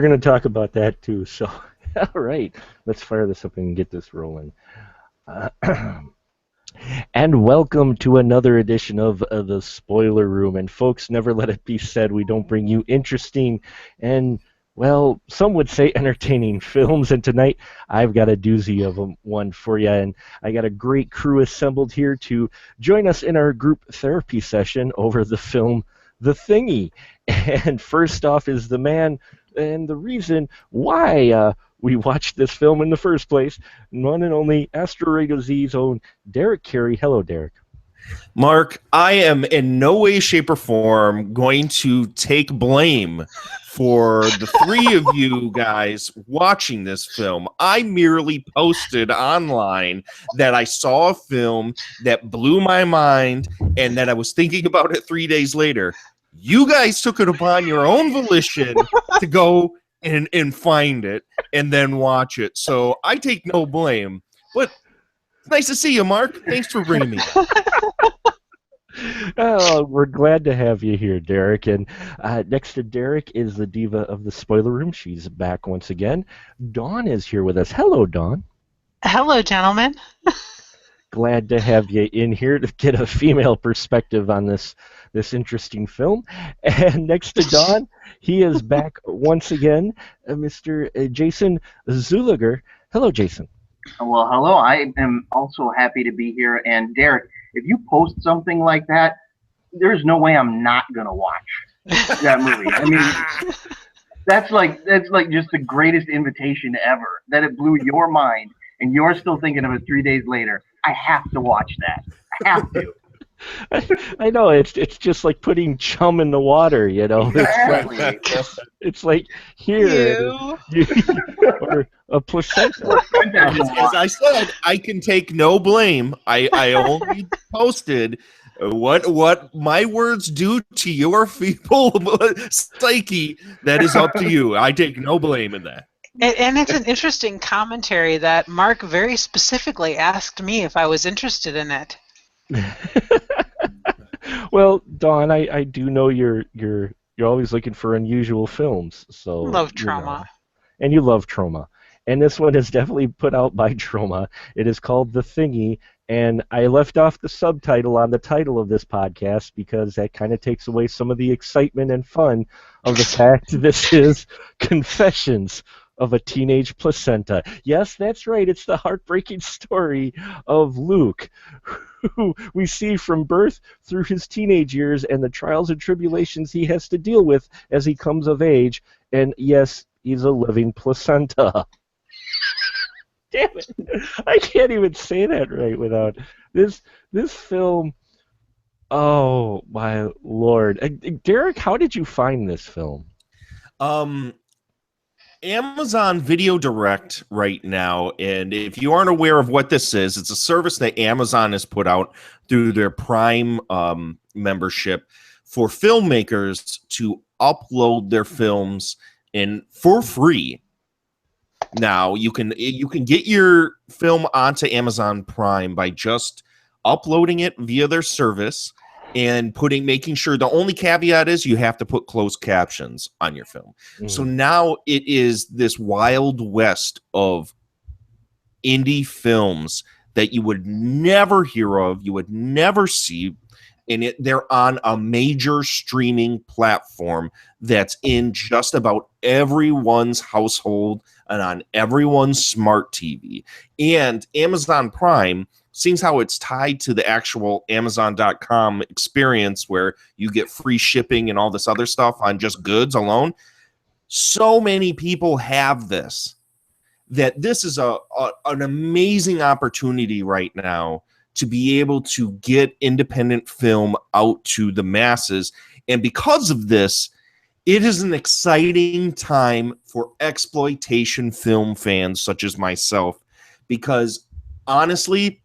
We're going to talk about that too. So, all right, let's fire this up and get this rolling. Uh, and welcome to another edition of the Spoiler Room. And folks, never let it be said we don't bring you interesting and, well, some would say entertaining films. And tonight I've got a doozy of one for you. And I got a great crew assembled here to join us in our group therapy session over the film The Thingy. And first off is the man and the reason why we watched this film in the first place, one and only Asteroid Z's own Derek Carey. Hello, Derek. Mark, I am in no way, shape, or form going to take blame for the three of you guys watching this film. I merely posted online that I saw a film that blew my mind and that I was thinking about it 3 days later. You guys took it upon your own volition to go and find it and then watch it. So I take no blame. But it's nice to see you, Mark. Thanks for bringing me up. Oh, we're glad to have you here, Derek. And next to Derek is the diva of the spoiler room. She's back once again. Dawn is here with us. Hello, Dawn. Hello, gentlemen. Glad to have you in here to get a female perspective on this interesting film. And next to Dawn, he is back once again, Mr. Jason Zuliger. Hello, Jason. Well, hello. I am also happy to be here. And Derek, if you post something like that, there's no way I'm not gonna watch that movie. I mean, that's like just the greatest invitation ever. That it blew your mind, and you're still thinking of it 3 days later. I have to watch that. I have to. I know it's just like putting chum in the water, you know. Exactly. It's like here or a placenta. As I said, I can take no blame. I only posted what my words do to your feeble psyche. That is up to you. I take no blame in that. And it's an interesting commentary that Mark very specifically asked me if I was interested in it. Well, Dawn, I do know you're always looking for unusual films. So Love Trauma. And you love Trauma. And this one is definitely put out by Trauma. It is called The Thingy, and I left off the subtitle on the title of this podcast because that kind of takes away some of the excitement and fun of the fact this is Confessions of a Teenage Placenta. Yes, that's right. It's the heartbreaking story of Luke, who we see from birth through his teenage years and the trials and tribulations he has to deal with as he comes of age. And yes, he's a living placenta. Damn it. I can't even say that right without this film. Oh, my Lord. Derek, how did you find this film? Amazon Video Direct right now, and if you aren't aware of what this is, it's a service that Amazon has put out through their Prime membership for filmmakers to upload their films in for free. Now you can get your film onto Amazon Prime by just uploading it via their service and making sure the only caveat is you have to put closed captions on your film. So now it is this wild west of indie films that you would never hear of, you would never see, and they're on a major streaming platform that's in just about everyone's household and on everyone's smart TV. And Amazon Prime, seeing how it's tied to the actual Amazon.com experience where you get free shipping and all this other stuff on just goods alone, so many people have this, that this is an amazing opportunity right now to be able to get independent film out to the masses. And because of this, it is an exciting time for exploitation film fans such as myself, because honestly,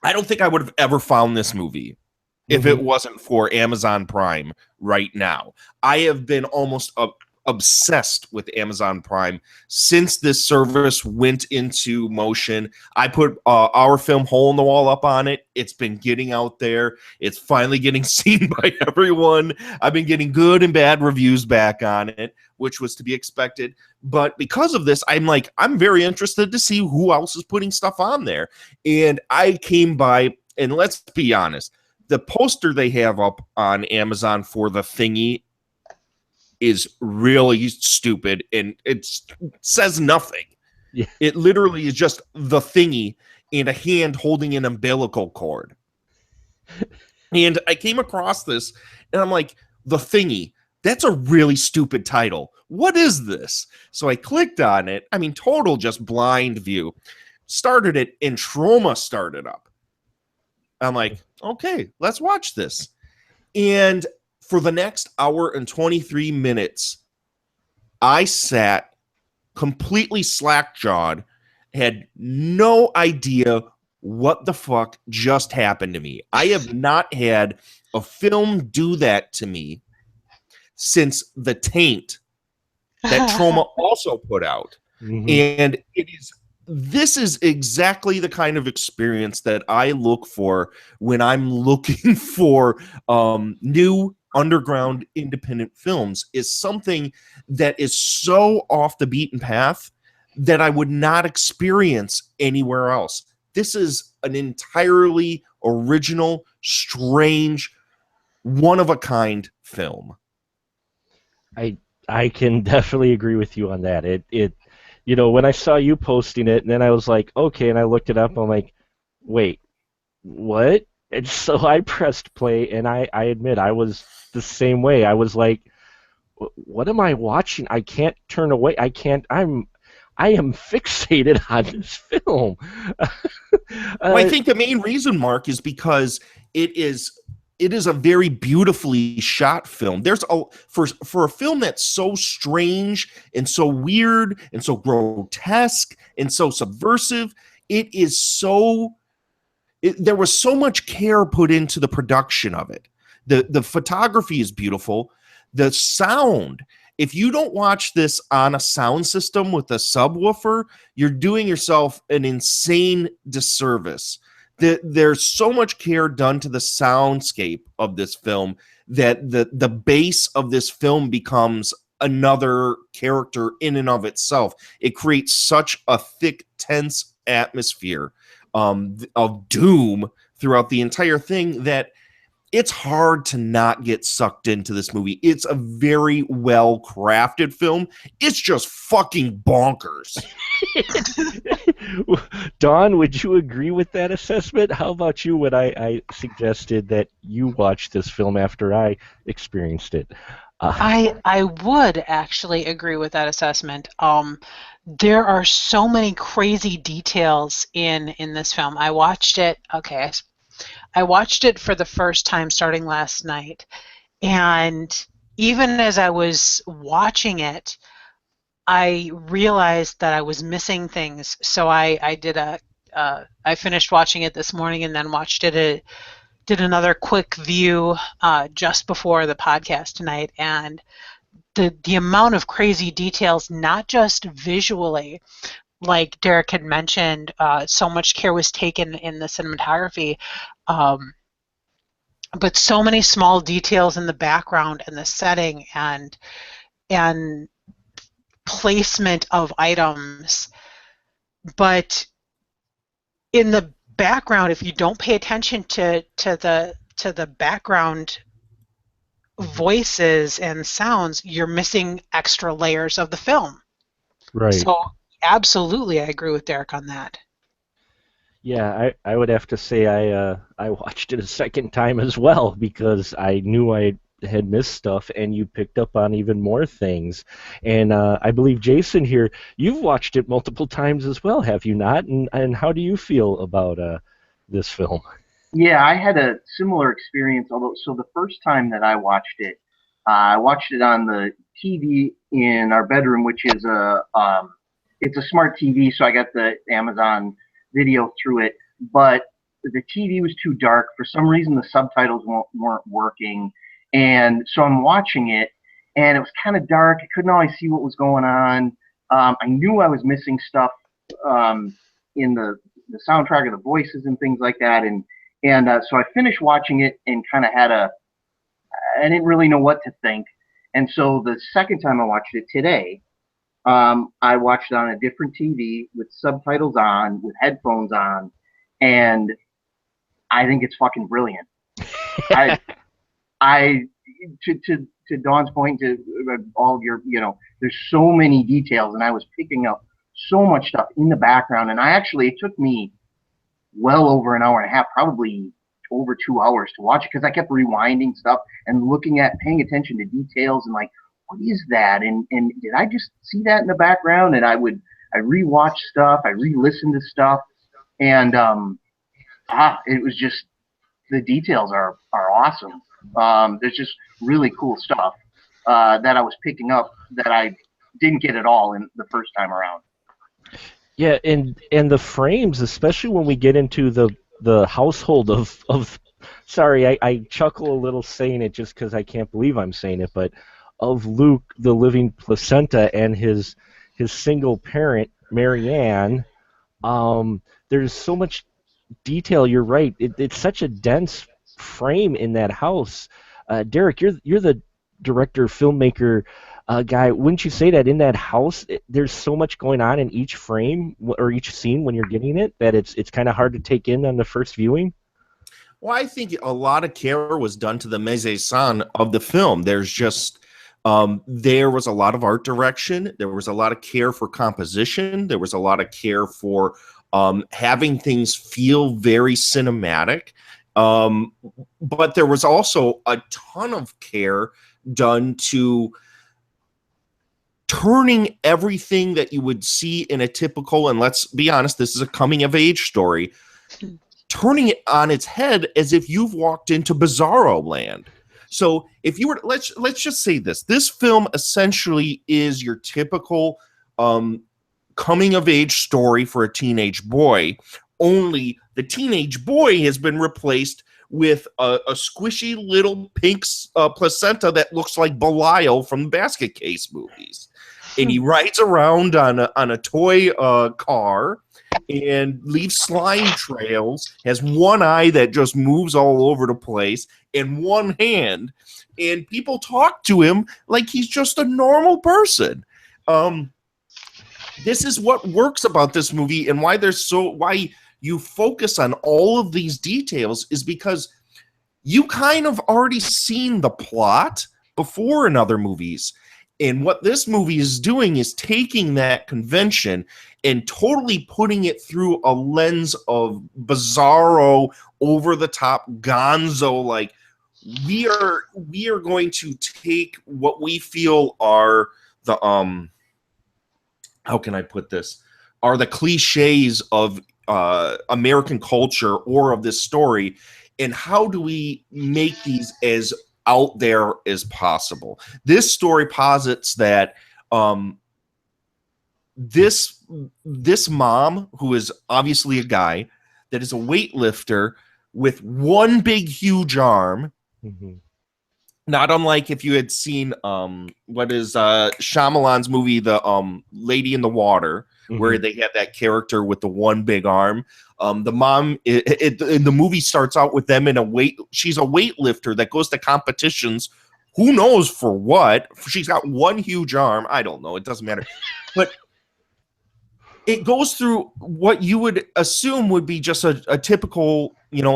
I don't think I would have ever found this movie if it wasn't for Amazon Prime right now. I have been almost obsessed with Amazon Prime since this service went into motion. I put our film Hole in the Wall up on it. It's been getting out there. It's finally getting seen by everyone. I've been getting good and bad reviews back on it, which was to be expected. But because of this, I'm very interested to see who else is putting stuff on there. And I came by, and let's be honest, the poster they have up on Amazon for The Thingy is really stupid, and it says nothing. Yeah. It literally is just The Thingy and a hand holding an umbilical cord. And I came across this, and I'm like, The Thingy, that's a really stupid title. What is this? So I clicked on it. I mean, total just blind view. Started it, and Troma started up. I'm like, okay, let's watch this. And for the next hour and 23 minutes, I sat completely slack-jawed, had no idea what the fuck just happened to me. I have not had a film do that to me since The Taint that Troma also put out. Mhm. And this is exactly the kind of experience that I look for when I'm looking for new underground independent films, is something that is so off the beaten path that I would not experience anywhere else. This is an entirely original, strange, one-of-a-kind film. I can definitely agree with you on that. It when I saw you posting it, and then I was like, okay, and I looked it up, I'm like, wait, what? And so I pressed play, and I admit I was the same way. I was like, what am I watching? I can't turn away. I am fixated on this film. Well, I think the main reason, Mark, is because it is a very beautifully shot film. There's for a film that's so strange and so weird and so grotesque and so subversive, there was so much care put into the production of it. The photography is beautiful. The sound, if you don't watch this on a sound system with a subwoofer, you're doing yourself an insane disservice. There's so much care done to the soundscape of this film that the base of this film becomes another character in and of itself. It creates such a thick, tense atmosphere of doom throughout the entire thing that it's hard to not get sucked into this movie. It's a very well crafted film. It's just fucking bonkers. Dawn, would you agree with that assessment? How about you when I suggested that you watch this film after I experienced it? I would actually agree with that assessment. There are so many crazy details in this film. I watched it. Okay, I watched it for the first time starting last night, and even as I was watching it, I realized that I was missing things. So I finished watching it this morning and then did another quick view just before the podcast tonight, and the amount of crazy details, not just visually, like Derek had mentioned, so much care was taken in the cinematography, but so many small details in the background and the setting and placement of items. But in the background, if you don't pay attention to the background voices and sounds, you're missing extra layers of the film. Right. So absolutely, I agree with Derek on that. Yeah, I would have to say I watched it a second time as well because I knew I had missed stuff, and you picked up on even more things. And I believe, Jason, here, you've watched it multiple times as well, have you not? And how do you feel about this film? Yeah, I had a similar experience. So the first time that I watched it on the TV in our bedroom, which is it's a smart TV. So I got the Amazon video through it, but the TV was too dark. For some reason, the subtitles weren't working, and so I'm watching it, and it was kind of dark. I couldn't always see what was going on. I knew I was missing stuff in the soundtrack of the voices and things like that, and so I finished watching it and kind of I didn't really know what to think. And so the second time I watched it today, I watched it on a different TV with subtitles on, with headphones on, and I think it's fucking brilliant. I, I, to Dawn's point, to all of your, there's so many details, and I was picking up so much stuff in the background, and it took me well over an hour and a half, probably over 2 hours to watch it, because I kept rewinding stuff and paying attention to details and like, what is that? And did I just see that in the background? And I rewatch stuff, I re-listen to stuff, and it was just, the details are awesome. There's just really cool stuff that I was picking up that I didn't get at all in the first time around. Yeah, and the frames, especially when we get into the household of sorry, I chuckle a little saying it just because I can't believe I'm saying it, but of Luke, the living placenta, and his single parent, Marianne, there's so much detail. You're right. It's such a dense frame in that house. Derek, you're the director, filmmaker guy. Wouldn't you say that in that house, there's so much going on in each frame or each scene when you're getting it that it's kind of hard to take in on the first viewing? Well, I think a lot of care was done to the mise-en-scène of the film. There's just there was a lot of art direction. There was a lot of care for composition. There was a lot of care for having things feel very cinematic. But there was also a ton of care done to turning everything that you would see in a typical, and let's be honest, this is a coming of age story, turning it on its head as if you've walked into Bizarro land. So if you were, let's just say this film essentially is your typical coming of age story for a teenage boy, only the teenage boy has been replaced with a squishy little pink placenta that looks like Belial from the Basket Case movies. And he rides around on a toy car and leaves slime trails, has one eye that just moves all over the place, and one hand, and people talk to him like he's just a normal person. This is what works about this movie, and why you focus on all of these details is because you kind of already seen the plot before in other movies. And what this movie is doing is taking that convention and totally putting it through a lens of bizarro, over-the-top gonzo. Like, we are going to take what we feel are the how can I put this? Are the cliches of American culture or of this story, and how do we make these as out there as possible? This story posits that this mom, who is obviously a guy, that is a weightlifter with one big huge arm. Mm-hmm. Not unlike if you had seen what is Shyamalan's movie, the Lady in the Water, Mm-hmm. where they have that character with the one big arm. The mom, the movie starts out with them she's a weightlifter that goes to competitions. Who knows for what? She's got one huge arm. I don't know. It doesn't matter. But it goes through what you would assume would be just a typical,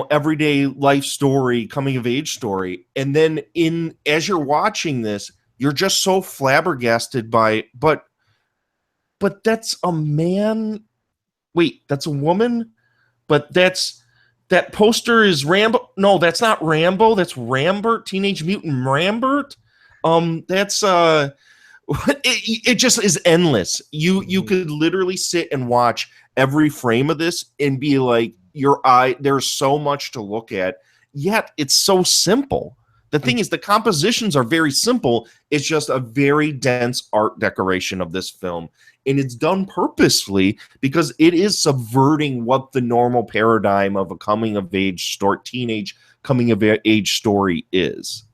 everyday life story, coming of age story. And then as you're watching this, you're just so flabbergasted by, but that's a man. Wait, that's a woman? But that poster is Rambo. No, that's not Rambo. That's Rambert, Teenage Mutant Rambert. That's it just is endless. You could literally sit and watch every frame of this and be like, there's so much to look at, yet it's so simple. The thing is, the compositions are very simple. It's just a very dense art decoration of this film. And it's done purposefully because it is subverting what the normal paradigm of a coming of age story, teenage coming of age story is.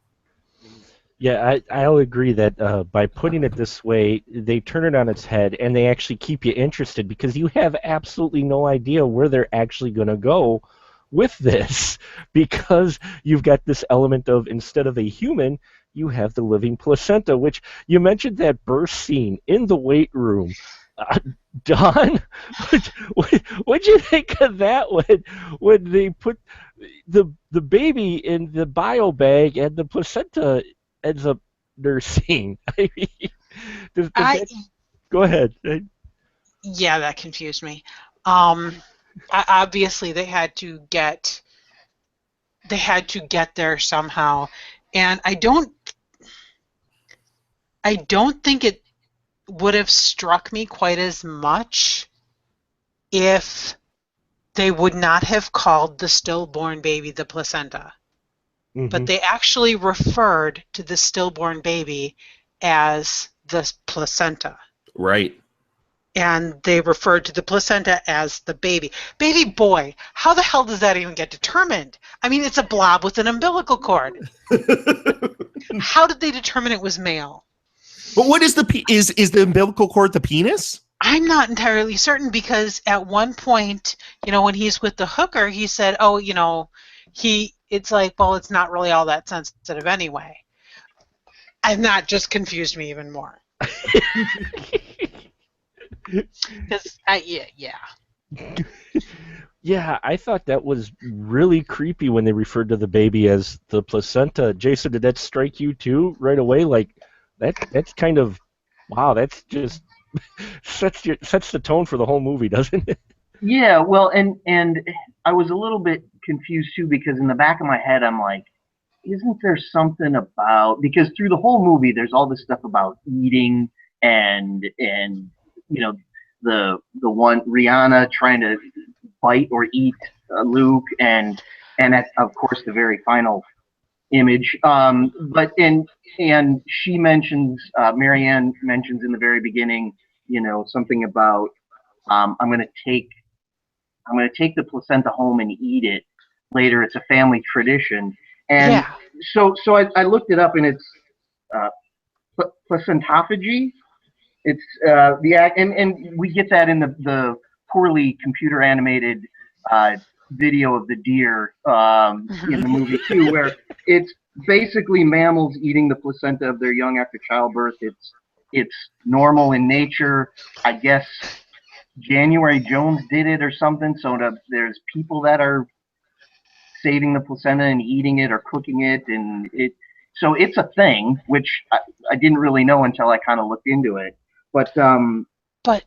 Yeah, I'll agree that by putting it this way, they turn it on its head and they actually keep you interested because you have absolutely no idea where they're actually going to go with this because you've got this element of instead of a human, you have the living placenta, which you mentioned that birth scene in the weight room. Uh, Don, what'd you think of that when they put the baby in the bio bag and the placenta ends up nursing? I mean, does I that, go ahead. Yeah, that confused me. Um, Obviously they had to get there somehow, and I don't think it would have struck me quite as much if they would not have called the stillborn baby the placenta, Hmm. but they actually referred to the stillborn baby as the placenta. Right. And they referred to the placenta as the baby. Baby boy, how the hell does that even get determined? I mean, it's a blob with an umbilical cord. How did they determine it was male? But what is is the umbilical cord the penis? I'm not entirely certain because at one point, when he's with the hooker, he said, "Oh, it's like, well, it's not really all that sensitive anyway." And that just confused me even more. Because yeah. Yeah, I thought that was really creepy when they referred to the baby as the placenta. Jason, did that strike you too right away? Like that's kind of wow, that's just sets the tone for the whole movie, doesn't it? Yeah, well, and I was a little bit confused too because in the back of my head I'm like, isn't there something about because through the whole movie there's all this stuff about eating and you know the one Rihanna trying to bite or eat Luke and at, of course the very final image. But and she mentions Marianne mentions in the very beginning, something about I'm going to take the placenta home and eat it later. It's a family tradition, and Yeah. so I looked it up, and it's uh, placentophagy. It's the act, and we get that in the poorly computer animated uh, video of the deer in the movie too, where it's basically mammals eating the placenta of their young after childbirth. It's normal in nature, I guess. January Jones did it or something. So there's people that are saving the placenta and eating it or cooking it, and so it's a thing, which I didn't really know until I kind of looked into it. But But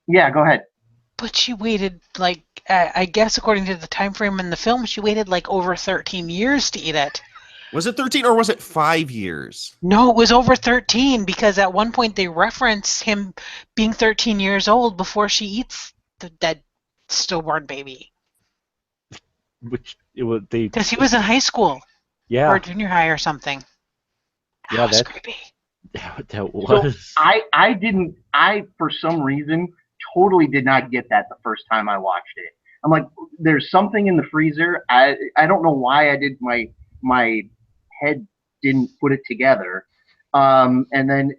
yeah, go ahead. but she waited like I guess according to the time frame in the film, she waited like over 13 years to eat it. Was it 13 or was it 5 years? No, it was over 13 because at one point they reference him being 13 years old before she eats the dead stillborn baby. Which it was they Because he was in high school yeah or junior high or something. yeah That was that creepy. that So was I for some reason totally did not get that the first time I watched it. I'm like, there's something in the freezer. I don't know why I did my head didn't put it together. And then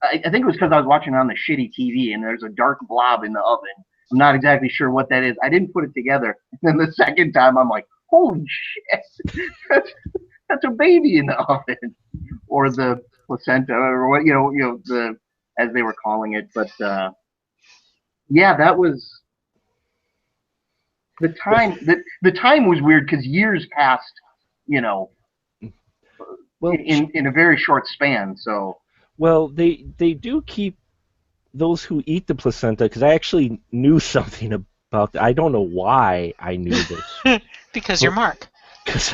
I think it was because I was watching on the shitty TV and there's a dark blob in the oven. I'm not exactly sure what that is. I didn't put it together. And then the second time I'm like, holy shit, that's a baby in the oven, or the placenta, or what the as they were calling it. But yeah, that was the time. The time was weird because years passed, you know, well in a very short span. So well they do keep those who eat the placenta because I actually knew something about that. I don't know why I knew this. Because you're Mark. Cause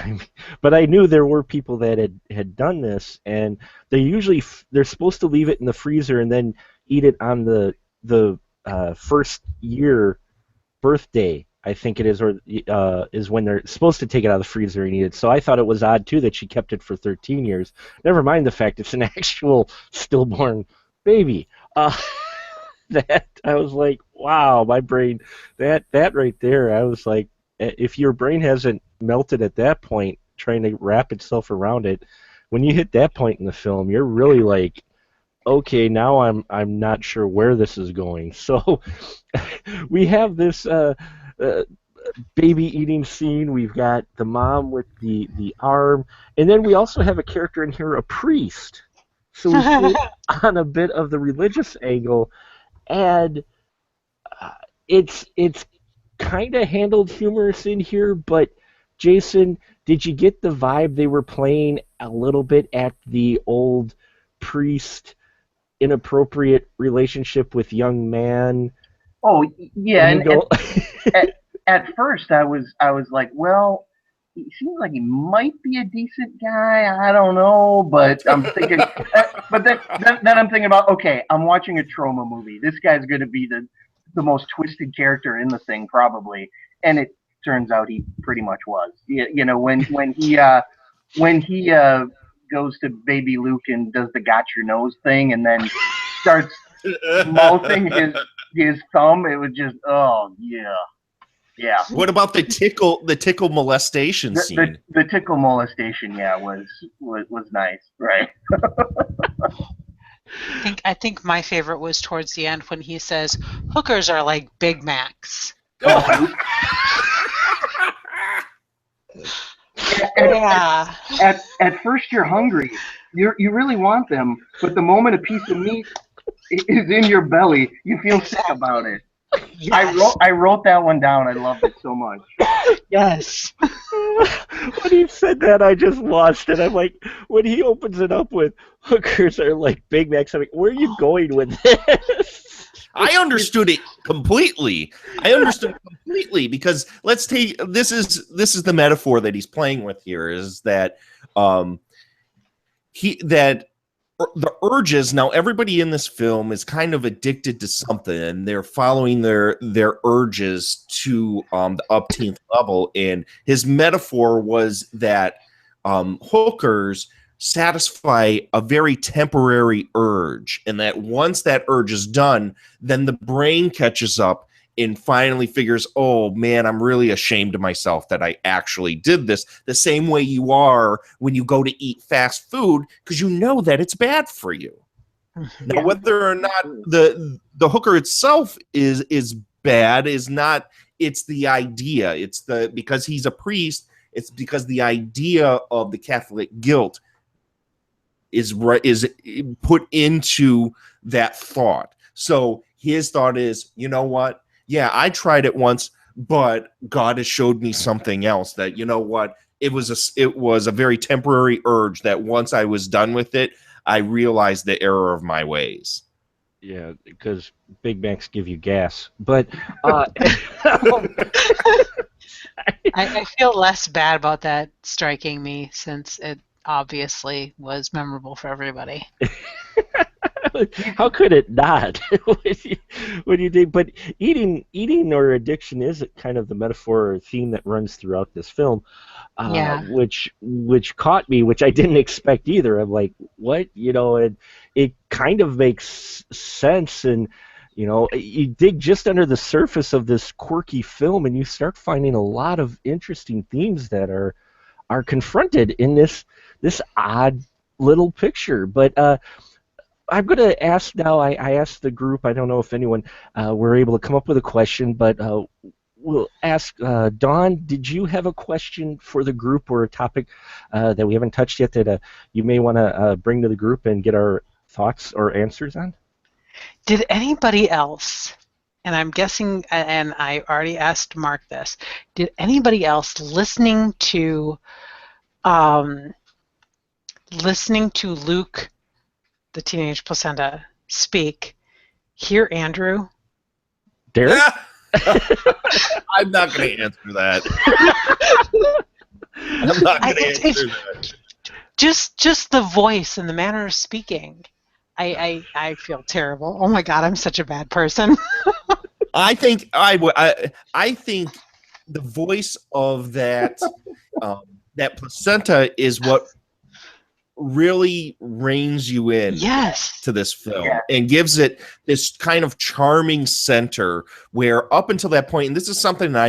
but I knew there were people that had done this, and they're supposed to leave it in the freezer and then eat it on the first year birthday, I think it is, or is when they're supposed to take it out of the freezer and eat it. So I thought it was odd too that she kept it for 13 years. Never mind the fact it's an actual stillborn baby. That I was like, wow, my brain, that right there, I was like, if your brain hasn't melted at that point, trying to wrap itself around it, when you hit that point in the film, you're really like, okay, now I'm not sure where this is going. So we have this uh, baby eating scene. We've got the mom with the arm, and then we also have a character in here, a priest. So we get on a bit of the religious angle, and it's kind of handled humorous in here. But Jason, did you get the vibe they were playing a little bit at the old priest inappropriate relationship with young man? Oh yeah, And you go, at first I was like, well, he seems like he might be a decent guy. I don't know, but I'm thinking, but then I'm thinking about, okay, I'm watching a trauma movie. This guy's going to be the most twisted character in the thing probably, and it turns out he pretty much was. You know, when he goes to Baby Luke and does the got your nose thing, and then starts mouthing his thumb, it was just, oh yeah. Yeah. What about the tickle molestation scene? The tickle molestation, yeah, was nice, right? I think my favorite was towards the end when he says hookers are like Big Macs. Oh, Yeah. At first you're hungry. You really want them, but the moment a piece of meat is in your belly, you feel sick about it. Yes. I wrote that one down. I loved it so much. Yes. when he said that, I just lost it. I'm like, when he opens it up with hookers are like Big Macs, I'm like, where are you going with this? I understood it completely. Because let's take this is the metaphor that he's playing with here, is that the urges. Now everybody in this film is kind of addicted to something, and they're following their urges to the upteenth level. And his metaphor was that hookers satisfy a very temporary urge, and that once that urge is done, then the brain catches up and finally figures, oh man, I'm really ashamed of myself that I actually did this. The same way you are when you go to eat fast food, because you know that it's bad for you. Now, whether or not the hooker itself is bad is not. It's the idea. It's because he's a priest. It's because the idea of the Catholic guilt is put into that thought. So his thought is, you know what? Yeah, I tried it once, but God has showed me something else. That, you know what? It was a very temporary urge that once I was done with it, I realized the error of my ways. Yeah, because Big Macs give you gas. But I feel less bad about that striking me, since it obviously was memorable for everybody. how could it not? When you think, but eating or addiction is kind of the metaphor or theme that runs throughout this film, Yeah. which caught me, which I didn't expect either. I'm like, what? It kind of makes sense, and you dig just under the surface of this quirky film, and you start finding a lot of interesting themes that are confronted in this odd little picture. But I'm going to ask now. I asked the group. I don't know if anyone were able to come up with a question, but we'll ask Dawn. Did you have a question for the group or a topic that we haven't touched yet that you may want to bring to the group and get our thoughts or answers on? Did anybody else, and I'm guessing, and I already asked Mark this, did anybody else listening to Luke, the teenage placenta, speak, hear Andrew? Derek? I'm not going to answer that. I'm not going to answer that. Just the voice and the manner of speaking. I feel terrible. Oh my God, I'm such a bad person. I think I think the voice of that that placenta is what really reins you in to this film, and gives it this kind of charming center where up until that point, and this is something that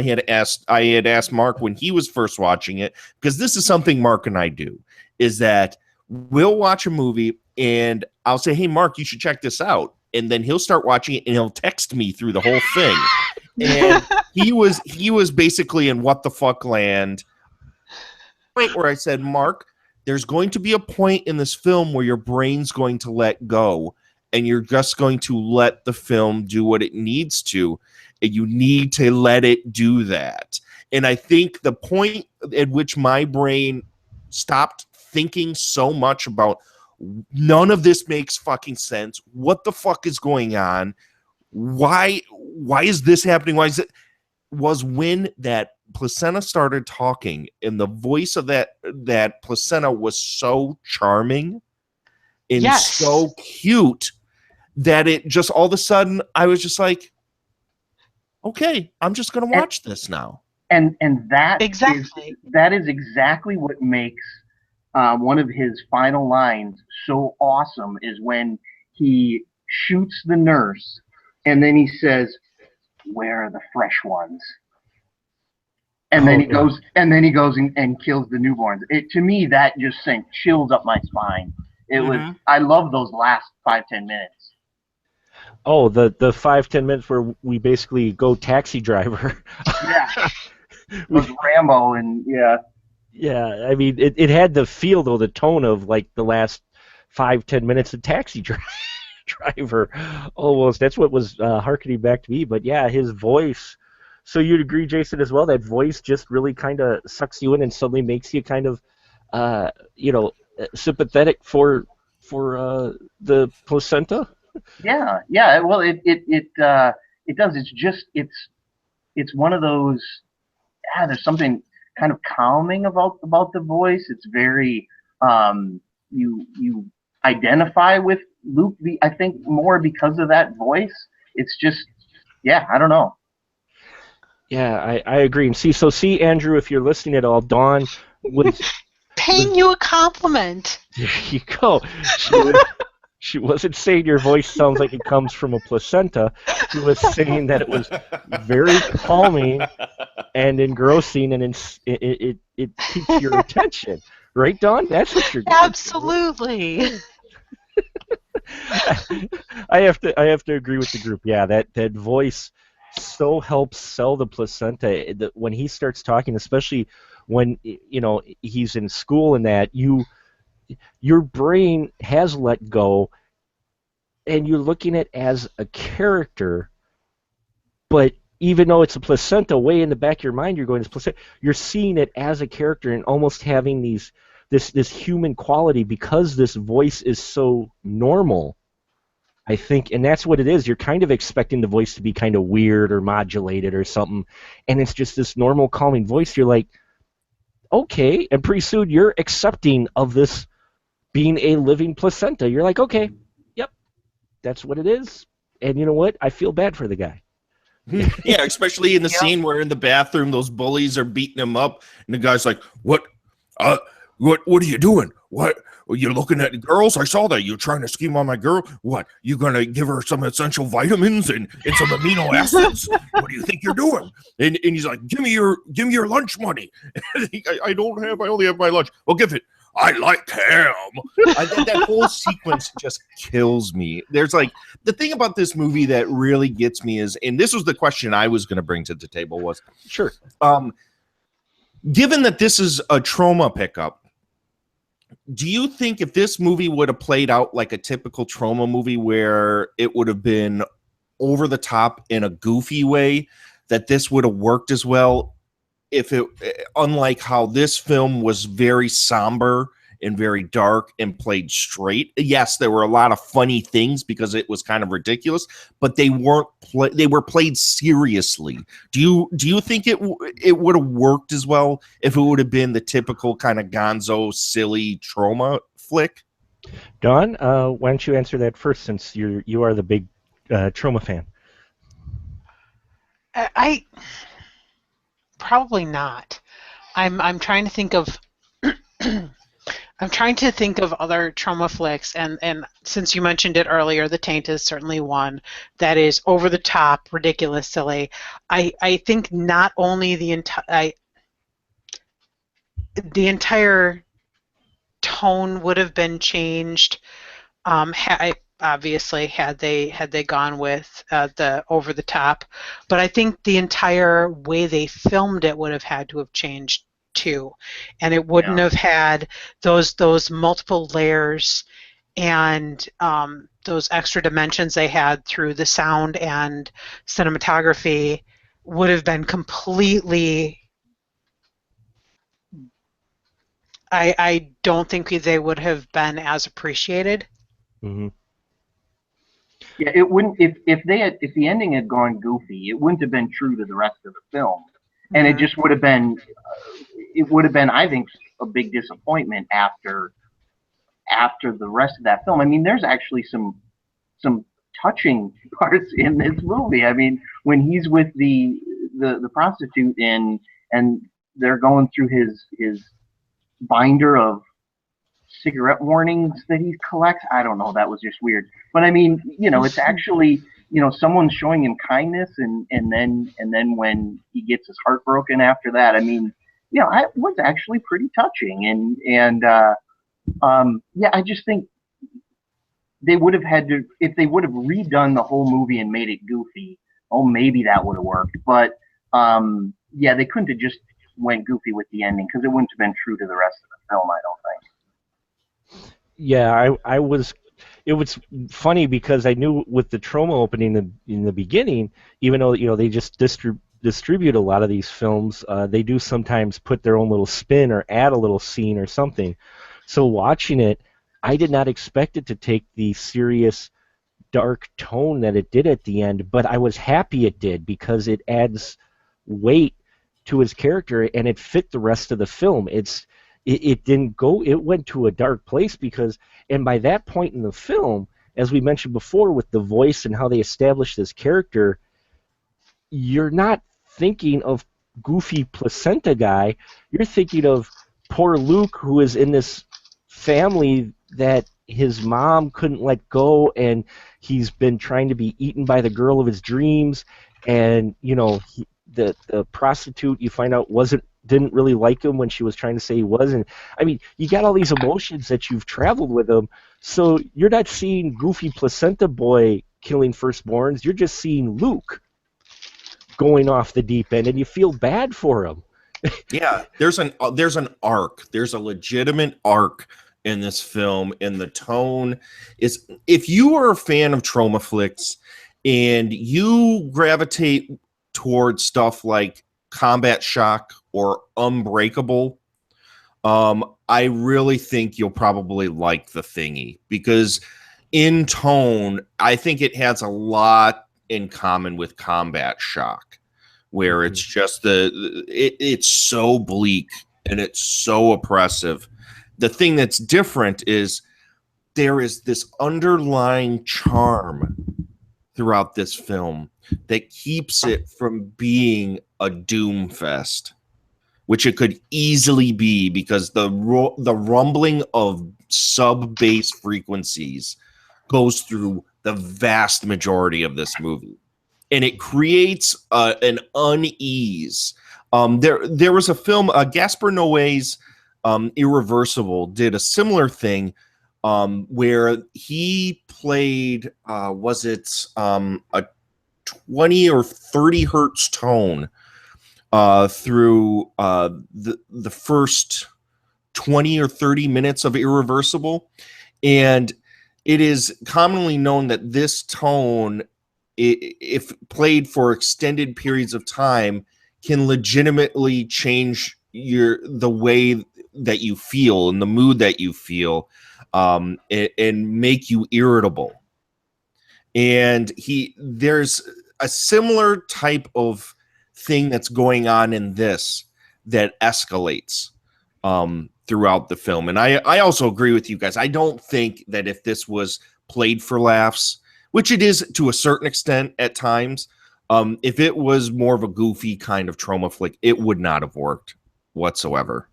I had asked Mark when he was first watching it, because this is something Mark and I do, is that we'll watch a movie and I'll say, hey, Mark, you should check this out. And then he'll start watching it and he'll text me through the whole thing. And he was basically in what the fuck land. Point where I said, Mark, there's going to be a point in this film where your brain's going to let go and you're just going to let the film do what it needs to. And you need to let it do that. And I think the point at which my brain stopped thinking so much about none of this makes fucking sense. What the fuck is going on? Why is this happening? Why is it? Was when that placenta started talking, and the voice of that placenta was so charming and so cute that it just all of a sudden I was just like, okay, I'm just gonna watch this now. And that Exactly. is exactly what makes one of his final lines so awesome is when he shoots the nurse and then he says, "Where are the fresh ones?" And then he goes and kills the newborns. To me, that just sent chills up my spine. It was. I love those last 5-10 minutes. Oh, the 5-10 minutes where we basically go taxi driver. Yeah. With Rambo and yeah. Yeah, I mean, it had the feel, though, the tone of, like, the last 5-10 minutes of Taxi Driver, almost. That's what was harkening back to me. But, yeah, his voice. So you'd agree, Jason, as well, that voice just really kind of sucks you in and suddenly makes you kind of, sympathetic for the placenta? Yeah. Well, it does. It's just, it's one of those, there's something kind of calming about the voice. It's very you identify with Luke. I think more because of that voice. It's just I don't know. Yeah, I agree. And see, Andrew, if you're listening at all, Dawn was paying you a compliment. There you go. She wasn't saying your voice sounds like it comes from a placenta. She was saying that it was very calming and engrossing, and it keeps your attention. Right, Dawn? That's what you're doing. Absolutely. I have to agree with the group. Yeah, that voice so helps sell the placenta. When he starts talking, especially when he's in school and that your brain has let go, and you're looking at it as a character, but even though it's a placenta, way in the back of your mind, you're going, "It's placenta." You're seeing it as a character and almost having this human quality because this voice is so normal. I think, and that's what it is. You're kind of expecting the voice to be kind of weird or modulated or something, and it's just this normal, calming voice. You're like, okay, and pretty soon you're accepting of this being a living placenta. You're like, okay, yep, that's what it is. And you know what? I feel bad for the guy. Yeah, especially in the scene where in the bathroom those bullies are beating him up, and the guy's like, "What are you doing? What? You're looking at girls? I saw that. You're trying to scheme on my girl. What? You gonna give her some essential vitamins and some amino acids? What do you think you're doing?" And he's like, "Give me your lunch money." I only have my lunch. Well, give it. I like ham. That whole sequence just kills me. There's like the thing about this movie that really gets me is, and this was the question I was going to bring to the table was, sure. Given that this is a trauma pickup, do you think if this movie would have played out like a typical trauma movie where it would have been over the top in a goofy way, that this would have worked as well? If it, unlike how this film was very somber and very dark and played straight. Yes, there were a lot of funny things because it was kind of ridiculous, but they weren't they were played seriously. Do you think it would have worked as well if it would have been the typical kind of gonzo silly trauma flick? Dawn, why don't you answer that first, since you are the big trauma fan? I probably not. I'm trying to think of I'm trying to think of other trauma flicks, and since you mentioned it earlier, The Taint is certainly one that is over the top, ridiculous, silly. I think not only the entire tone would have been changed. Obviously, had they gone with the over the top, but I think the entire way they filmed it would have had to have changed too, and it wouldn't Yeah. have had those multiple layers and those extra dimensions they had through the sound and cinematography would have been completely. I don't think they would have been as appreciated. Hmm. Yeah, it wouldn't if the ending had gone goofy, it wouldn't have been true to the rest of the film, and it Mhm. just would have been I think a big disappointment after the rest of that film. I mean, there's actually some touching parts in this movie. I mean, when he's with the prostitute and they're going through his binder of cigarette warnings that he collects. I don't know. That was just weird. But I mean, it's actually, someone showing him kindness, and then when he gets his heart broken after that, I mean, it was actually pretty touching, yeah, I just think they would have had to, if they would have redone the whole movie and made it goofy. Oh, maybe that would have worked, but yeah, they couldn't have just went goofy with the ending because it wouldn't have been true to the rest of the film. I don't think. Yeah, I was. It was funny because I knew with the Troma opening in the beginning, even though they just distribute a lot of these films, they do sometimes put their own little spin or add a little scene or something. So watching it, I did not expect it to take the serious, dark tone that it did at the end, but I was happy it did because it adds weight to his character and it fit the rest of the film. It didn't go, it went to a dark place because, and by that point in the film, as we mentioned before with the voice and how they established this character, you're not thinking of goofy placenta guy. You're thinking of poor Luke, who is in this family that his mom couldn't let go, and he's been trying to be eaten by the girl of his dreams, and the prostitute you find out didn't really like him when she was trying to say he was. And I mean, you got all these emotions that you've traveled with him, so you're not seeing goofy placenta boy killing firstborns. You're just seeing Luke going off the deep end, and you feel bad for him. Yeah, there's an arc. There's a legitimate arc in this film, and the tone is. If you are a fan of Troma flicks and you gravitate towards stuff like Combat Shock or Unbreakable, I really think you'll probably like The Thingy because in tone, I think it has a lot in common with Combat Shock, where it's just it's so bleak and it's so oppressive. The thing that's different is there is this underlying charm throughout this film that keeps it from being a doom fest, which it could easily be because the rumbling of sub-bass frequencies goes through the vast majority of this movie. And it creates an unease. There was a film, Gaspar Noé's Irreversible did a similar thing where he played, was it a 20 or 30 hertz tone through the first 20 or 30 minutes of Irreversible. And it is commonly known that this tone, if played for extended periods of time, can legitimately change the way that you feel and the mood that you feel, and make you irritable. And there's a similar type of thing that's going on in this that escalates throughout the film. And I also agree with you guys. I don't think that if this was played for laughs, which it is to a certain extent at times, if it was more of a goofy kind of Troma flick, it would not have worked whatsoever.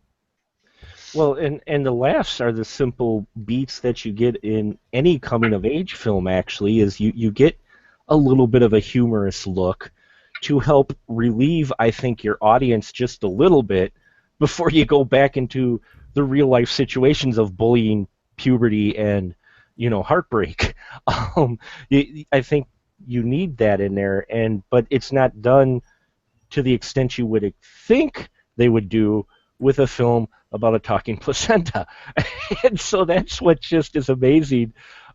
Well, and the laughs are the simple beats that you get in any coming-of-age film, actually, is you get a little bit of a humorous look to help relieve, I think, your audience just a little bit before you go back into the real life situations of bullying, puberty, and heartbreak. I think you need that in there, but it's not done to the extent you would think they would do with a film about a talking placenta. And so that's what just is amazing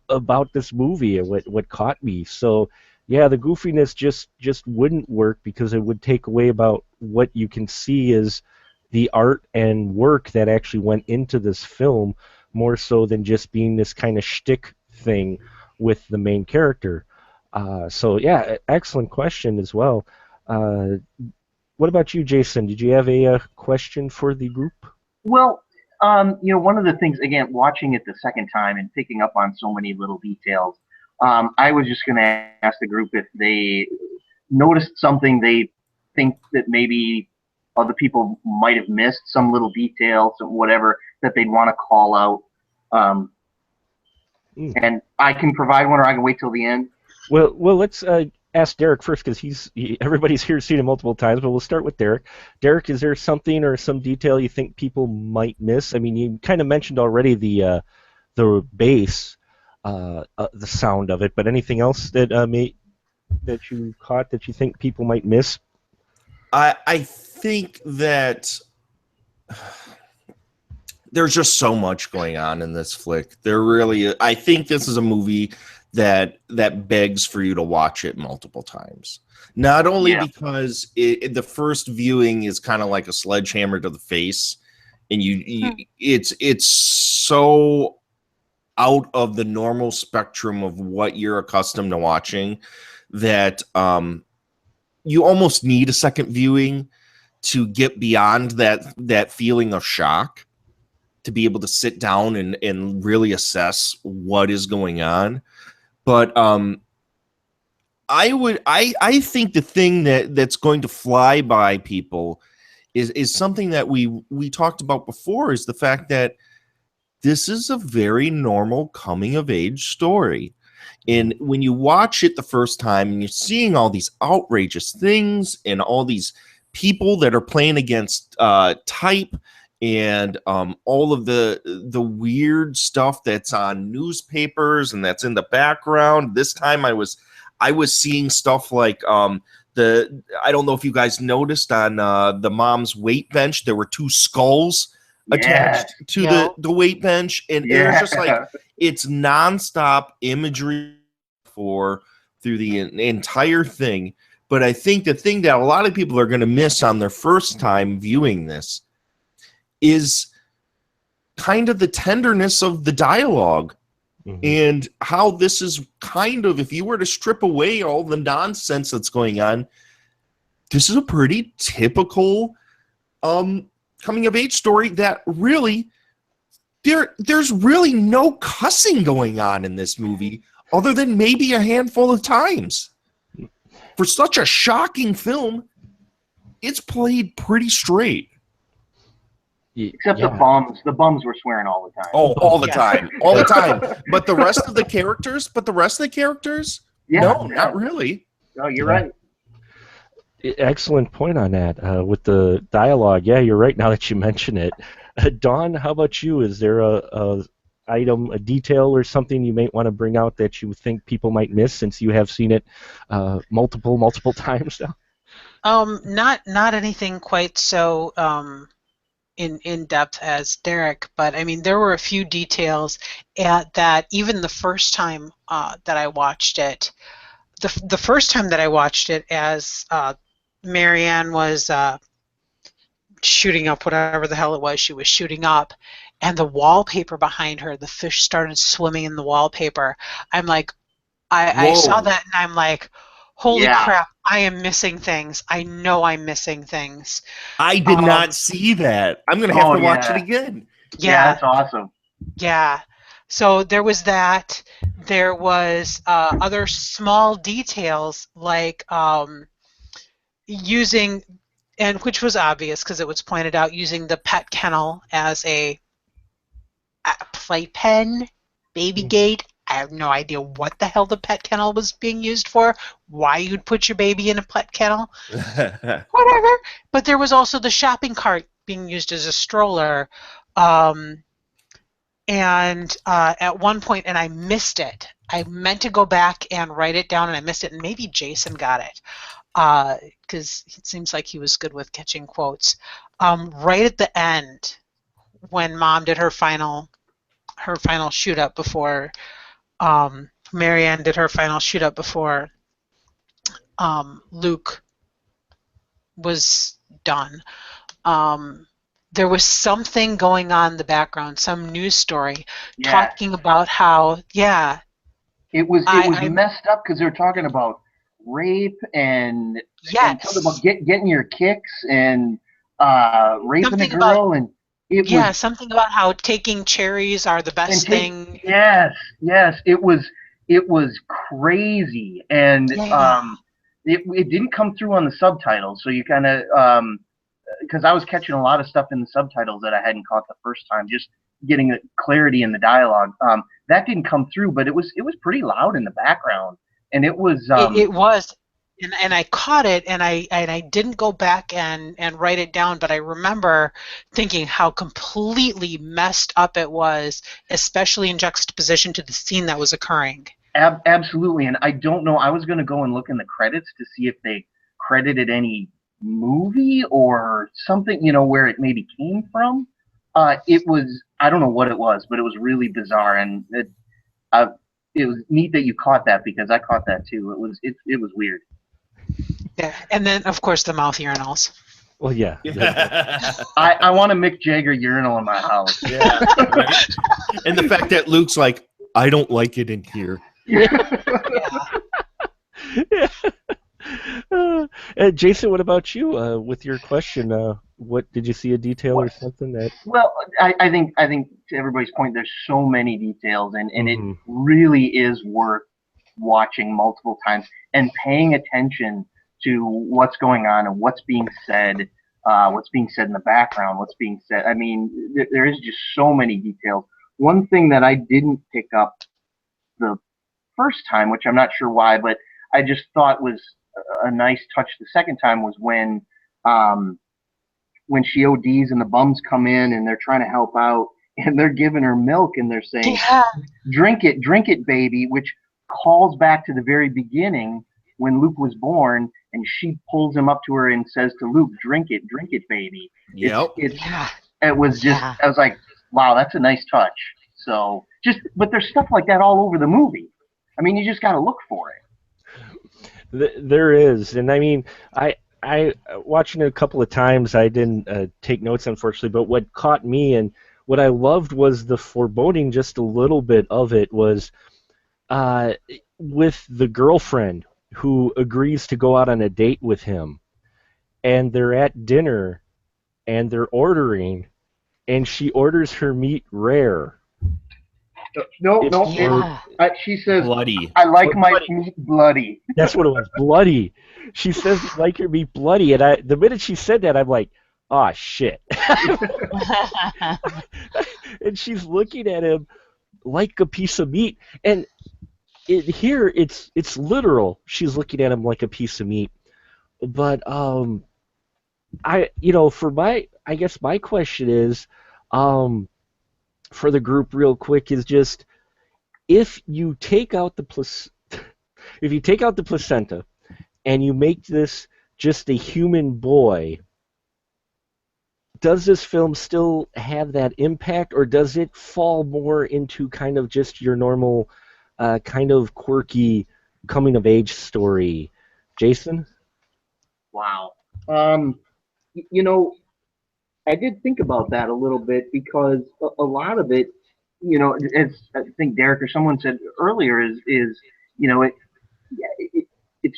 about this movie and what caught me. So yeah, the goofiness just wouldn't work because it would take away about what you can see as the art and work that actually went into this film, more so than just being this kind of shtick thing with the main character. So yeah, excellent question as well. Uh, what about you, Jason? Did you have a question for the group? Well, one of the things, again, watching it the second time and picking up on so many little details, I was just going to ask the group if they noticed something they think that maybe other people might have missed, some little detail, some whatever that they'd want to call out. And I can provide one, or I can wait till the end. Well, let's ask Derek first because everybody's here seen it multiple times. But we'll start with Derek. Derek, is there something or some detail you think people might miss? I mean, you kind of mentioned already the bass, the sound of it, but anything else that that you caught that you think people might miss? I think that there's just so much going on in this flick. I think this is a movie that begs for you to watch it multiple times. Not only because the first viewing is kind of like a sledgehammer to the face, and it's so out of the normal spectrum of what you're accustomed to watching that you almost need a second viewing to get beyond that feeling of shock, to be able to sit down and really assess what is going on. But I think the thing that's going to fly by people is something that we talked about before, is the fact that this is a very normal coming of age story. And when you watch it the first time and you're seeing all these outrageous things and all these people that are playing against type and all of the weird stuff that's on newspapers and that's in the background. This time I was seeing stuff like I don't know if you guys noticed on the mom's weight bench, there were two skulls attached to the weight bench, and it's just like it's nonstop imagery through the entire thing. But I think the thing that a lot of people are going to miss on their first time viewing this is kind of the tenderness of the dialogue, and how this is kind of, if you were to strip away all the nonsense that's going on, this is a pretty typical coming of age story that really there's really no cussing going on in this movie other than maybe a handful of times. For such a shocking film, it's played pretty straight. Except the bums were swearing all the time. Oh, all the time. All the time. But the rest of the characters, no, not really. No, you're right. Excellent point on that with the dialogue. Yeah, you're right now that you mention it. Dawn, how about you? Is there a item, a detail, or something you might want to bring out that you think people might miss since you have seen it multiple times now? Not anything quite so in depth as Derek, but I mean there were a few details that even the first time that I watched it, the first time that I watched it, as Marianne was shooting up whatever the hell it was she was shooting up, and the wallpaper behind her, the fish started swimming in the wallpaper. I'm like, I saw that and I'm like, holy crap, I am missing things. I know I'm missing things. I did not see that. I'm going to have to watch it again. Yeah, that's awesome. Yeah. So there was that. There was other small details like using, and which was obvious because it was pointed out, using the pet kennel as a playpen, baby gate. I have no idea what the hell the pet kennel was being used for, why you'd put your baby in a pet kennel, whatever. But there was also the shopping cart being used as a stroller. And at one point, and I missed it. I meant to go back and write it down, and I missed it. And maybe Jason got it, because it seems like he was good with catching quotes. Right at the end, when Mom did her final shoot up before Marianne did her final shoot up before Luke was done. There was something going on in the background, some news story talking about how, it was messed up because they were talking about rape and something about getting your kicks and raping something a girl, about, and it was something about how taking cherries are the best thing. Yes, it was crazy, and it didn't come through on the subtitles, so you kind of because I was catching a lot of stuff in the subtitles that I hadn't caught the first time, just getting clarity in the dialogue. That didn't come through, but it was pretty loud in the background, and it was. It was, and I caught it, and I didn't go back and write it down, but I remember thinking how completely messed up it was, especially in juxtaposition to the scene that was occurring. Absolutely, and I don't know. I was going to go and look in the credits to see if they credited any movie or something, where it maybe came from. It was, I don't know what it was, but it was really bizarre, and it was neat that you caught that because I caught that too. It was weird. Yeah, and then of course the mouth urinals. Well, yeah. I want a Mick Jagger urinal in my house. Yeah, right? And the fact that Luke's like, I don't like it in here. Jason, what about you? With your question, what did you see a detail or something that? Well, I think to everybody's point, there's so many details, and it really is worth watching multiple times and paying attention to what's going on and what's being said in the background, what's being said. I mean, there is just so many details. One thing that I didn't pick up the first time, which I'm not sure why, but I just thought was a nice touch the second time, was when she ODs and the bums come in and they're trying to help out and they're giving her milk and they're saying, drink it, baby, which calls back to the very beginning when Luke was born, and she pulls him up to her and says to Luke, drink it, baby. Yep. It was just, I was like, wow, that's a nice touch. So but there's stuff like that all over the movie. I mean, you just got to look for it. There is, and I mean, I watching it a couple of times. I didn't take notes, unfortunately, but what caught me and what I loved was the foreboding. Just a little bit of it was with the girlfriend who agrees to go out on a date with him, and they're at dinner, and they're ordering, and she orders her meat rare. She says, bloody. I like my meat bloody. That's what it was, bloody. She says, I like her meat bloody, and the minute she said that, I'm like, oh, shit. And she's looking at him like a piece of meat, and here it's literal. She's looking at him like a piece of meat. But I guess my question is, for the group real quick, is just if you take out the placenta and you make this just a human boy, does this film still have that impact, or does it fall more into kind of just your normal kind of quirky coming of age story? Jason? Wow. I did think about that a little bit because a lot of it, as I think Derek or someone said earlier, is it's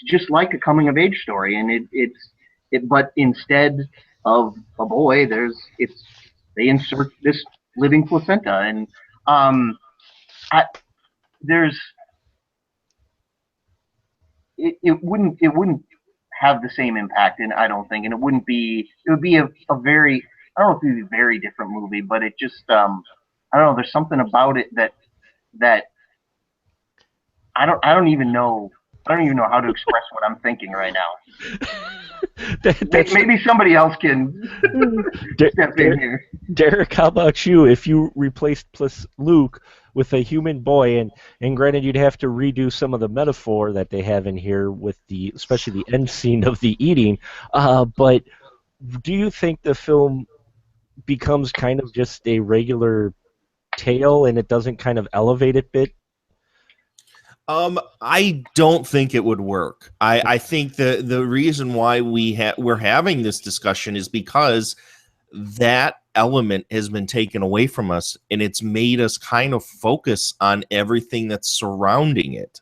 just like a coming of age story, and but instead of a boy, they insert this living placenta, and it wouldn't have the same impact, and I don't think, and it would be a very, I don't know if it would be a very different movie, but it just I don't know, there's something about it that I don't even know I don't even know how to express what I'm thinking right now. That's Maybe somebody else can step in Derek, here. Derek, how about you? If you replaced Luke with a human boy, and granted, you'd have to redo some of the metaphor that they have in here with especially the end scene of the eating. But do you think the film becomes kind of just a regular tale, and it doesn't kind of elevate it bit? I don't think it would work. I think the reason why we're having this discussion is because that element has been taken away from us, and it's made us kind of focus on everything that's surrounding it.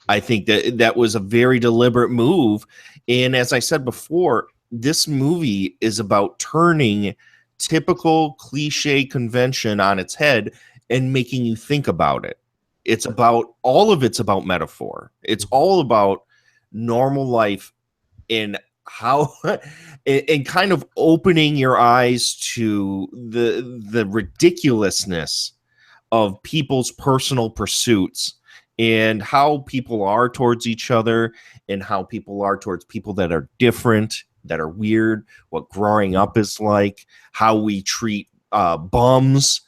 I think that was a very deliberate move, and as I said before, this movie is about turning typical cliche convention on its head and making you think about it. It's about metaphor. It's all about normal life and how and kind of opening your eyes to the ridiculousness of people's personal pursuits and how people are towards each other and how people are towards people that are different, that are weird, what growing up is like, how we treat bums,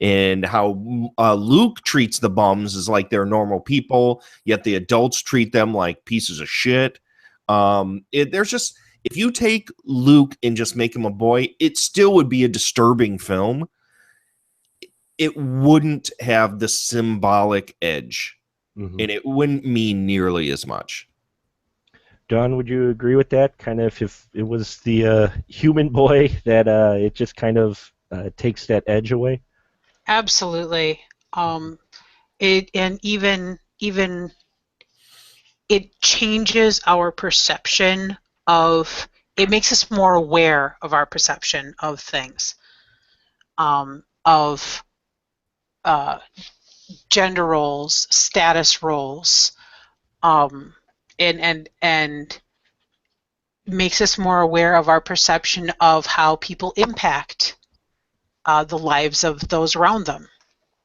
and how Luke treats the bums as like they're normal people, yet the adults treat them like pieces of shit. There's just, if you take Luke and just make him a boy, it still would be a disturbing film. It wouldn't have the symbolic edge, Mm-hmm. and it wouldn't mean nearly as much. Don, would you agree with that? Kind of, if it was the human boy, that it just kind of takes that edge away? Absolutely. It and even it changes our perception of. It makes us more aware of our perception of things, of gender roles, status roles, and makes us more aware of our perception of how people impact the lives of those around them.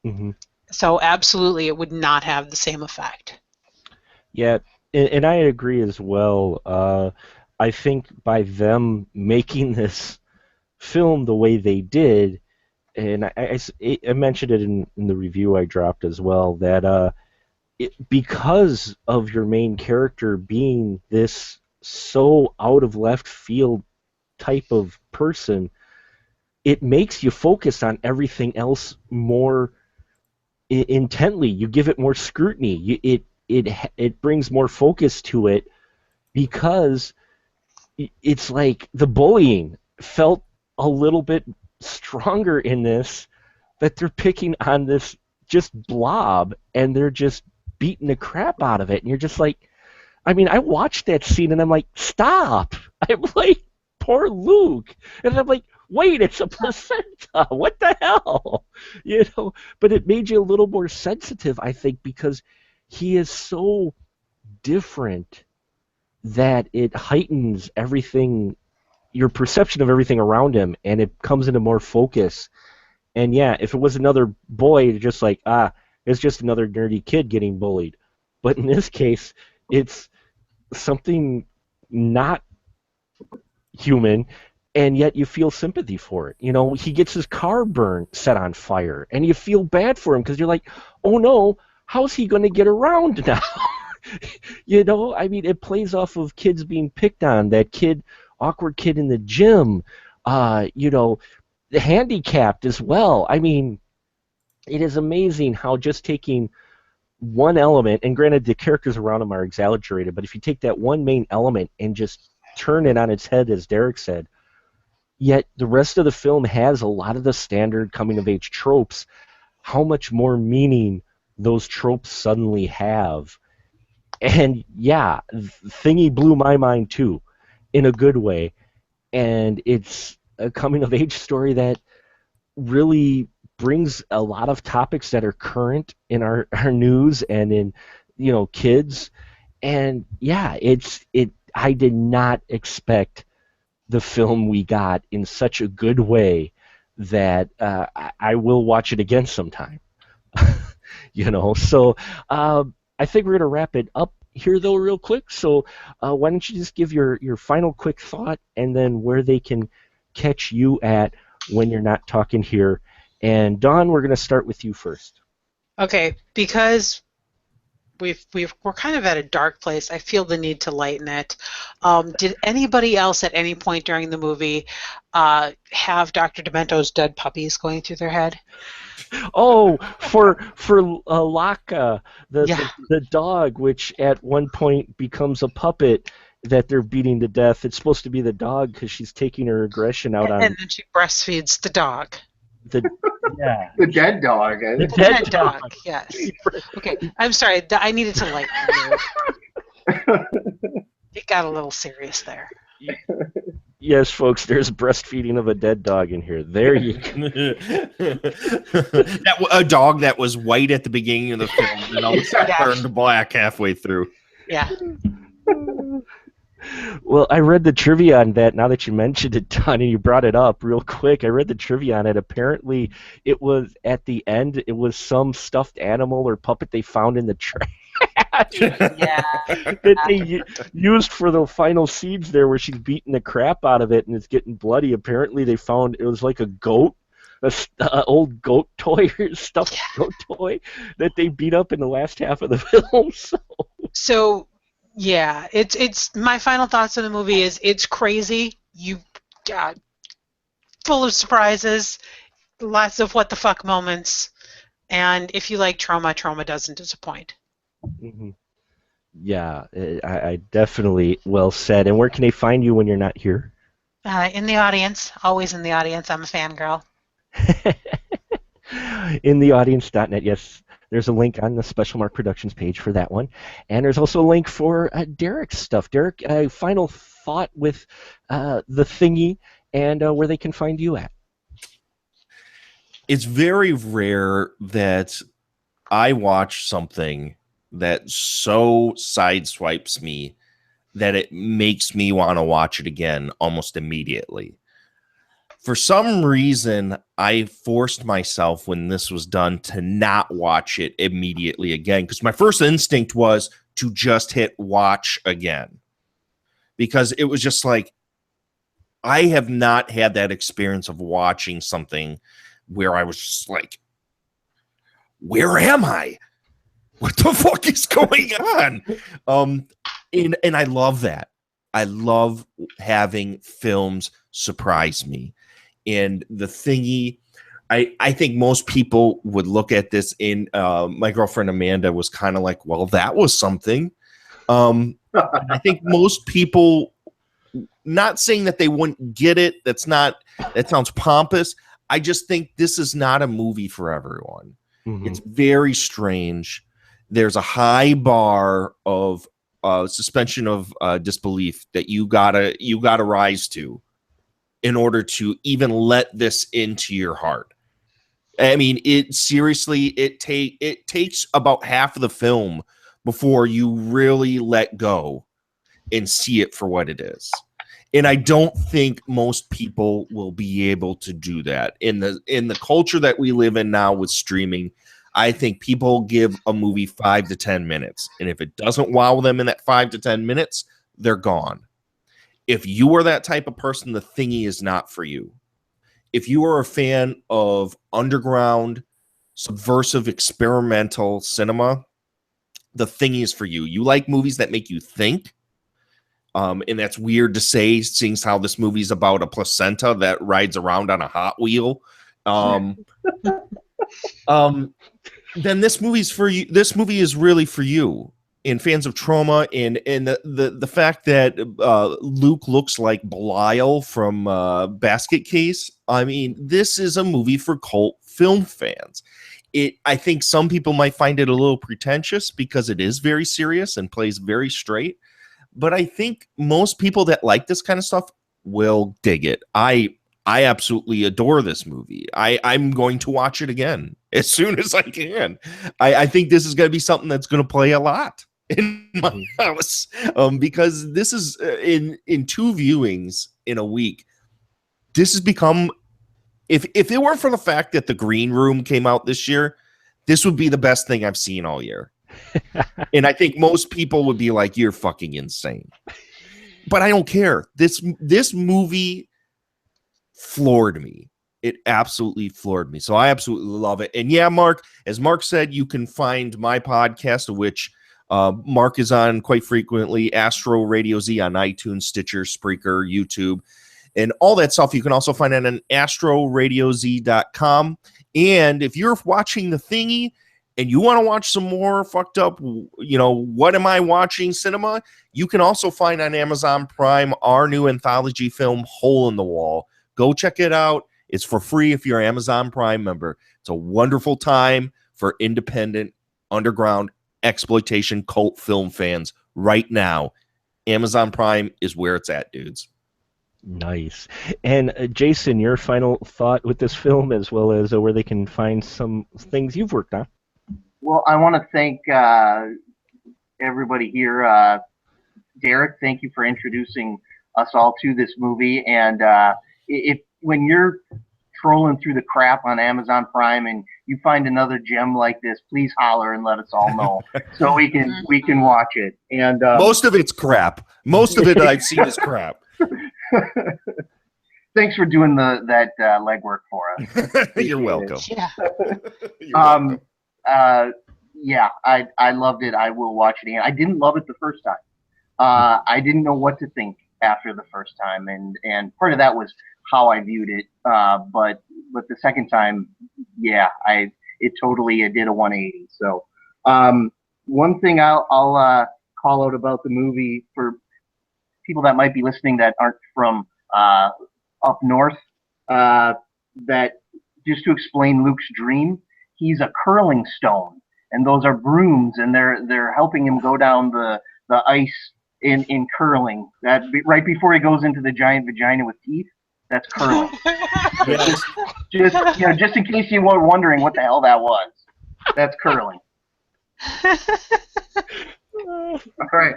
Mm-hmm. So absolutely, it would not have the same effect. Yeah, and I agree as well. I think by them making this film the way they did, and I mentioned it in the review I dropped as well, that because of your main character being this so out of left field type of person, it makes you focus on everything else more intently. You give it more scrutiny. It brings more focus to it because it's like the bullying felt a little bit stronger in this, that they're picking on this just blob and they're just beating the crap out of it, and you're just like, I mean, I watched that scene and I'm like, stop. I'm like, poor Luke, and I'm like, wait, it's a placenta. What the hell? But it made you a little more sensitive, I think, because he is so different that it heightens everything, your perception of everything around him, and it comes into more focus. And yeah, if it was another boy, just like, it's just another nerdy kid getting bullied. But in this case, it's something not human, and yet you feel sympathy for it. He gets his car set on fire, and you feel bad for him because you're like, oh no, how's he going to get around now? I mean, it plays off of kids being picked on, that awkward kid in the gym, the handicapped as well. I mean, it is amazing how just taking one element, and granted the characters around him are exaggerated, but if you take that one main element and just turn it on its head, as Derek said, yet the rest of the film has a lot of the standard coming-of-age tropes, how much more meaning those tropes suddenly have. And yeah, Thingy blew my mind too, in a good way. And it's a coming-of-age story that really brings a lot of topics that are current in our news and in kids. And yeah, I did not expect the film we got in such a good way that I will watch it again sometime. So I think we're going to wrap it up here though, real quick. So why don't you just give your final quick thought, and then where they can catch you at when you're not talking here. And Dawn, we're going to start with you first. Okay, because we're kind of at a dark place. I feel the need to lighten it. Did anybody else at any point during the movie have Dr. Demento's dead puppies going through their head? Oh, for Laka, Yeah. the dog, which at one point becomes a puppet that they're beating to death. It's supposed to be the dog because she's taking her aggression out on And then she breastfeeds the dog. the yeah. The dead dog. The The dead dead dog, yes. Okay, I'm sorry. I needed to lighten the mood. It got a little serious there. Yes, folks, there's breastfeeding of a dead dog in here. There you go. A dog that was white at the beginning of the film and all of a sudden Yeah. turned black halfway through. Yeah. Well, I read the trivia on that now that you mentioned it, Don, and you brought it up real quick. I read the trivia on it. Apparently, it was at the end, it was some stuffed animal or puppet they found in the trash Yeah. that they used for the final scenes there where she's beating the crap out of it and it's getting bloody. Apparently, they found it was like a goat, a old goat toy or stuffed goat toy that they beat up in the last half of the film. So, yeah, it's my final thoughts on the movie is it's crazy. Full of surprises, lots of what the fuck moments, and if you like trauma doesn't disappoint. Mm-hmm. Yeah, I definitely well said. And where can they find you when you're not here? In the audience, always in the audience. I'm a fangirl. In the audience.net, yes. There's a link on the Special Mark Productions page for that one. And there's also a link for Derek's stuff. Derek, final thought with the thingy and where they can find you at. It's very rare that I watch something that so sideswipes me that it makes me want to watch it again almost immediately. For some reason, I forced myself when this was done to not watch it immediately again because my first instinct was to just hit watch again because it was just like I have not had that experience of watching something where I was just like, where am I? What the fuck is going on? And I love that. I love having films surprise me. And the thingy, I think most people would look at this in my girlfriend Amanda was kind of like, well, that was something. I think most people, not saying that they wouldn't get it, that sounds pompous. I just think this is not a movie for everyone. Mm-hmm. It's very strange. There's a high bar of suspension of disbelief that you gotta rise to in order to even let this into your heart. I mean, it seriously, it takes about half of the film before you really let go and see it for what it is. And I don't think most people will be able to do that in the culture that we live in now with streaming. I think people give a movie 5 to 10 minutes, and if it doesn't wow them in that 5 to 10 minutes, they're gone. If you are that type of person, the thingy is not for you. If you are a fan of underground, subversive, experimental cinema, the thingy is for you. You like movies that make you think. And that's weird to say, seeing how this movie is about a placenta that rides around on a Hot Wheel. Then this movie's for you. This movie is really for you. And fans of trauma, and the fact that Luke looks like Belial from Basket Case. I mean, this is a movie for cult film fans. I think some people might find it a little pretentious because it is very serious and plays very straight. But I think most people that like this kind of stuff will dig it. I absolutely adore this movie. I'm going to watch it again as soon as I can. I think this is going to be something that's going to play a lot in my house because this is in 2 viewings in a week. This has become, if it weren't for the fact that The Green Room came out this year, this would be the best thing I've seen all year. And I think most people would be like, "You're fucking insane." But I don't care. This movie floored me. It absolutely floored me. So I absolutely love it. And yeah, Mark, as Mark said, you can find my podcast, which Mark is on quite frequently, Astro Radio Z on iTunes, Stitcher, Spreaker, YouTube, and all that stuff. You can also find it on astroradioz.com. And if you're watching The Thingy and you want to watch some more fucked up, what am I watching cinema, you can also find on Amazon Prime our new anthology film, Hole in the Wall. Go check it out. It's for free if you're an Amazon Prime member. It's a wonderful time for independent, underground, exploitation cult film fans right now. Amazon Prime is where it's at, dudes. Nice. And Jason, your final thought with this film, as well as where they can find some things you've worked on. Well, I want to thank everybody here. Derek, thank you for introducing us all to this movie. And if when you're trolling through the crap on Amazon Prime and you find another gem like this, please holler and let us all know so we can watch it. And most of it's crap. Most of it I've seen is crap. Thanks for doing that legwork for us. You're welcome. Yeah. You're welcome. Yeah, I loved it. I will watch it again. I didn't love it the first time. I didn't know what to think after the first time, and part of that was how I viewed it. But the second time, yeah, it totally did a 180. So one thing I'll call out about the movie for people that might be listening that aren't from up north, that just to explain Luke's dream, he's a curling stone, and those are brooms, and they're helping him go down the ice in curling. That right before he goes into the giant vagina with teeth. That's curling. just in case you were wondering what the hell that was. That's curling. All right.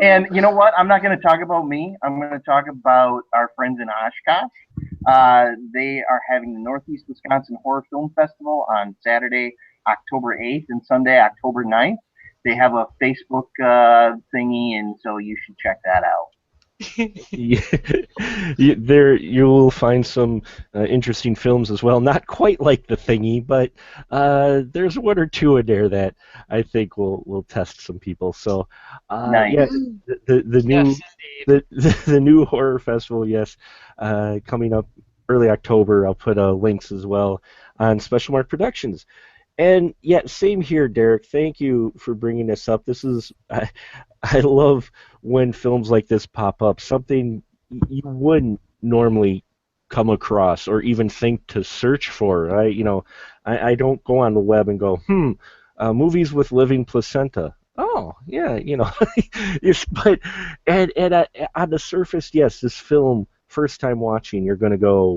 And you know what? I'm not going to talk about me. I'm going to talk about our friends in Oshkosh. They are having the Northeast Wisconsin Horror Film Festival on Saturday, October 8th, and Sunday, October 9th. They have a Facebook thingy, and so you should check that out. There you will find some interesting films as well. Not quite like The Thingy, but there's one or two in there that I think will test some people. So nice. Yeah, the new the new horror festival, yes, coming up early October. I'll put links as well on Special Mark Productions. And yeah, same here, Derek. Thank you for bringing this up. This is I love when films like this pop up. Something you wouldn't normally come across or even think to search for. I don't go on the web and go, movies with living placenta. Oh yeah, but on the surface, yes, this film, first time watching, you're gonna go,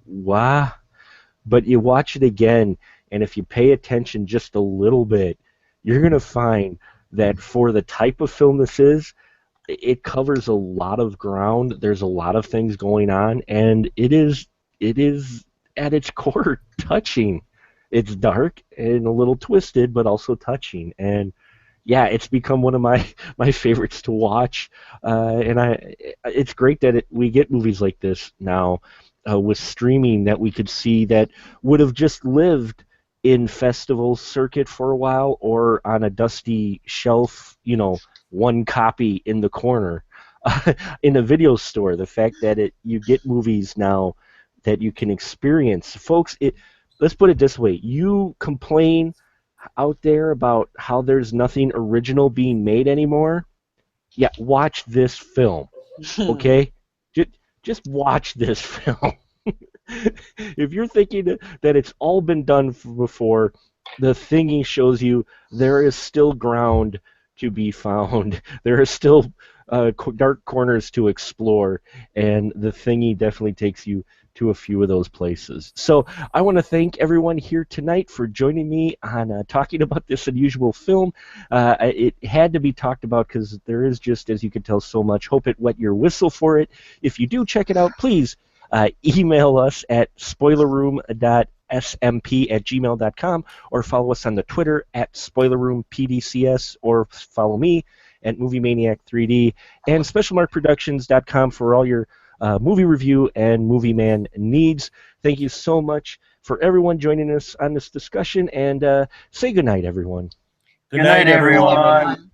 wow. But you watch it again, and if you pay attention just a little bit, you're going to find that for the type of film this is, it covers a lot of ground. There's a lot of things going on, and it is at its core touching. It's dark and a little twisted, but also touching. And yeah, it's become one of my favorites to watch. It's great that we get movies like this now. With streaming, that we could see that would have just lived in festival circuit for a while or on a dusty shelf, one copy in the corner in a video store. The fact that you get movies now that you can experience. Folks, let's put it this way. You complain out there about how there's nothing original being made anymore. Yeah, watch this film, okay? Just watch this film. If you're thinking that it's all been done before, The Thingy shows you there is still ground to be found. There are still dark corners to explore, and The Thingy definitely takes you to a few of those places. So I want to thank everyone here tonight for joining me on talking about this unusual film. It had to be talked about because there is just, as you can tell, so much. Hope it wet your whistle for it. If you do check it out, please email us at spoilerroom spoilerroomsmp@gmail.com, or follow us on the Twitter at spoilerroompdcs, or follow me at moviemaniac3D, and specialmarkproductions.com for all your movie review and movie man needs. Thank you so much for everyone joining us on this discussion, and say goodnight, everyone. Good night, everyone.